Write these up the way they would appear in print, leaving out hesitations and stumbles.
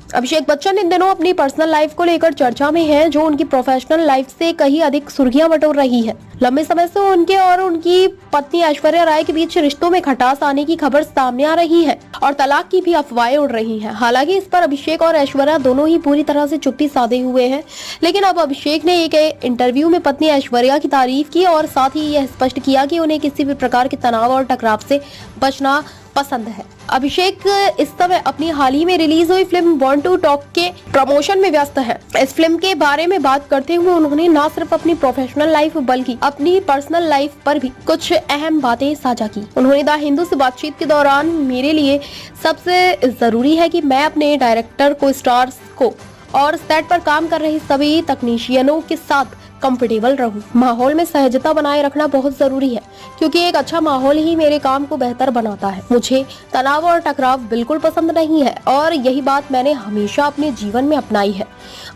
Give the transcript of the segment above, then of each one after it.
अभिषेक बच्चन इन दिनों अपनी personal life को लेकर चर्चा में हैं, जो उनकी प्रोफेशनल लाइफ से कहीं अधिक सुर्खियां बटोर रही है। लंबे समय से उनके और उनकी पत्नी ऐश्वर्या राय के बीच रिश्तों में खटास आने की खबर सामने आ रही है और तलाक की भी अफवाहें उड़ रही हैं। हालांकि इस पर अभिषेक और ऐश्वर्या दोनों ही पूरी तरह से चुप्पी साधे हुए हैं, लेकिन अब अभिषेक ने एक इंटरव्यू में पत्नी ऐश्वर्या की तारीफ की और साथ ही यह स्पष्ट किया कि उन्हें किसी भी प्रकार के तनाव और टकराव से बचना पसंद है। अभिषेक इस समय अपनी हाल ही में रिलीज हुई फिल्म बॉर्न टू टॉक के प्रमोशन में व्यस्त है। इस फिल्म के बारे में बात करते हुए उन्होंने न सिर्फ अपनी प्रोफेशनल लाइफ बल्कि अपनी पर्सनल लाइफ पर भी कुछ अहम बातें साझा की। उन्होंने द हिंदू से बातचीत के दौरान, मेरे लिए सबसे जरूरी है कि मैं अपने डायरेक्टर को, स्टार्स को और सेट पर काम कर रहे सभी तकनीशियनों के साथ कंफर्टेबल रहूं। माहौल में सहजता बनाए रखना बहुत जरूरी है, क्योंकि एक अच्छा माहौल ही मेरे काम को बेहतर बनाता है। मुझे तनाव और टकराव बिल्कुल पसंद नहीं है और यही बात मैंने हमेशा अपने जीवन में अपनाई है।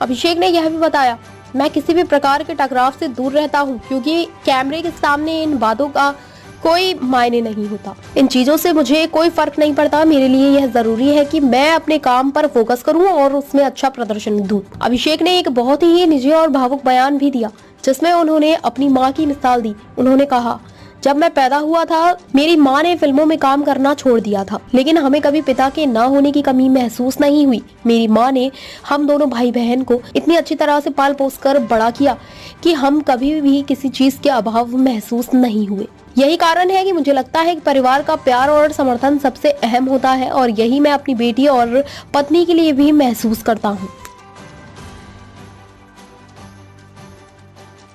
अभिषेक ने यह भी बताया, मैं किसी भी प्रकार के टकराव से दूर रहता हूँ, क्योंकि कैमरे के सामने इन बातों का कोई मायने नहीं होता। इन चीजों से मुझे कोई फर्क नहीं पड़ता। मेरे लिए यह जरूरी है कि मैं अपने काम पर फोकस करूं और उसमें अच्छा प्रदर्शन दूं। अभिषेक ने एक बहुत ही निजी और भावुक बयान भी दिया, जिसमें उन्होंने अपनी मां की मिसाल दी। उन्होंने कहा, जब मैं पैदा हुआ था मेरी मां ने फिल्मों में काम करना छोड़ दिया था, लेकिन हमें कभी पिता के ना होने की कमी महसूस नहीं हुई। मेरी मां ने हम दोनों भाई बहन को इतनी अच्छी तरह से पाल पोस कर बड़ा किया कि हम कभी भी किसी चीज के अभाव महसूस नहीं हुए। यही कारण है कि मुझे लगता है कि परिवार का प्यार और समर्थन सबसे अहम होता है और यही मैं अपनी बेटी और पत्नी के लिए भी महसूस करता हूँ।